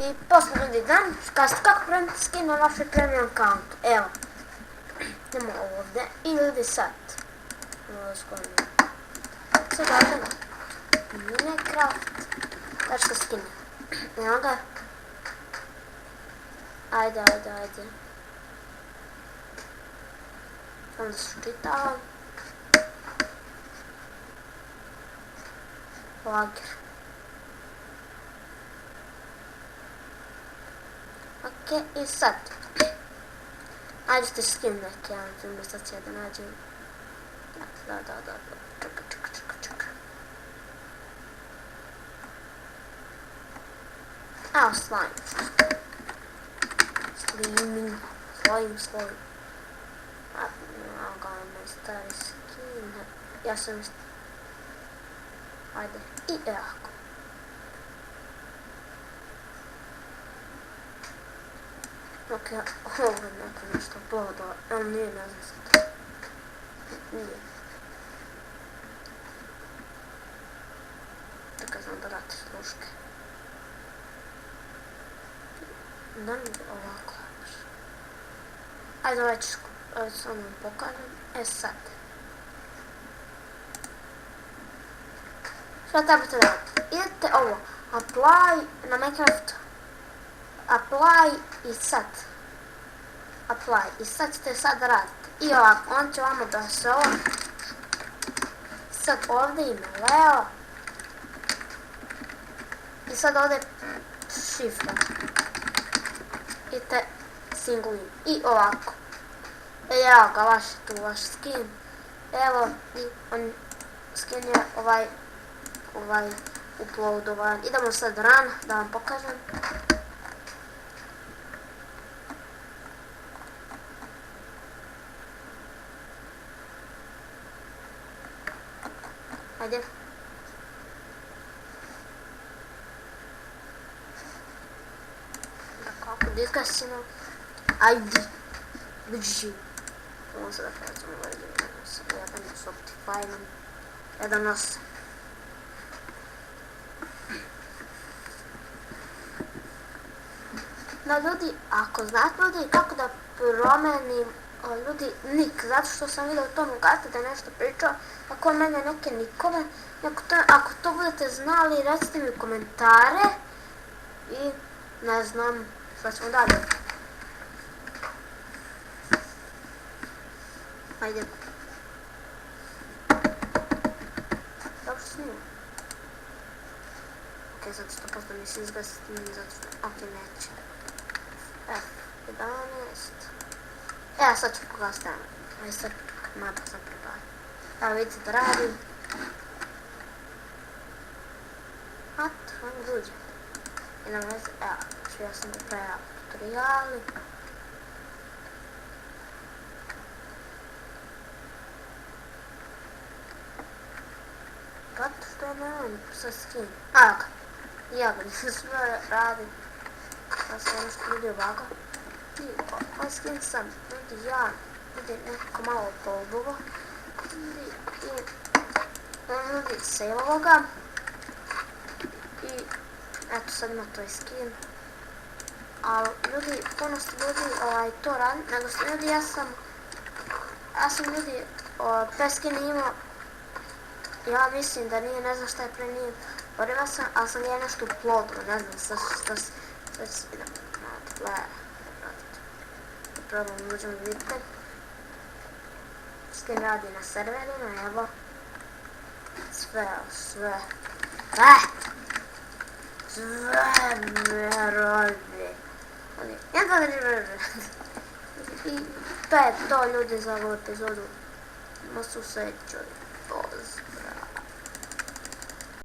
I poslije ljudi dan, kažete kako promijeniti skin na vašoj premium accountu. Evo, idemo ovdje i ljudi sad. Sad ovdje na Minecraft, tačka skin. Evo ga. Ajde. Samo da se čitavam. Lager. Ok, i sad. Nađite skin neki, ja vam sad će da nađem. Da. Čekaj. Evo, slime. Slime. Evo ga onaj stari skin. Ja sam... Ajde, i ovako. Ok, ovo je neko nešto bodao, ali nije, ne znam sad. Nije. Tako znam da dati sluške. Da mi ovako. Ajde, ovaj ću samo vam pokažem. Sad. Šta trebate da radite? Idete ovo, apply na Minecraft. Apply i sad. I sad ćete sad raditi. I ovako, on će vama da se ovo. Sad ovdje ima Leo. I sad ovdje šifra. Idete single in. I ovako. Evo ga, vaš skin. Evo, i on skin je ovaj uploadovan. Idemo sad run, da vam pokažem. Ajde. Kako disgasimo. Ajde. Biđi. Ovo sada krećemo ovdje. Jedan s Optifine. 1.8. Da ljudi, ako znate ljudi kako da promenim ljudi nik, zato što sam vidio u tom ugati da je nešto pričao, ako on menja neke nikove, ako to budete znali, recite mi u komentare i ne znam šta ćemo dalje. Ajde. Dobro snimam. Ok, sad 100% mi se izgasiti, zato što, ok, neće. F11. Evo sad ću pogasiti. Ajde sad mapa sam pribavio. Evo vidite da radim. On dođe. I na veze, evo, ja sam da pravila tutoriali. Zato što je nevojno sa skin. Evo ga. Ja ga nisam sve radim. Ja sam nešto ljudi ovako. I ovaj skin sam ljudi ja nekako malo poldugo. I on ljudi sejlovo ga. I eto sad ima toj skin. Ali ljudi, puno ste ljudi to radi. Nego ste ljudi, ja sam ljudi pre skin imao. Ja mislim da nije, ne znam šta je pre nije. Borila sam, ali sam je nešto uploadila, ne znam šta se idem malo tle. Probam uđem vidite. Skin radi na serverima, evo. Sve. Sve me rodi. I to je to ljudi za ovu epizodu. Ma su sve čovjek.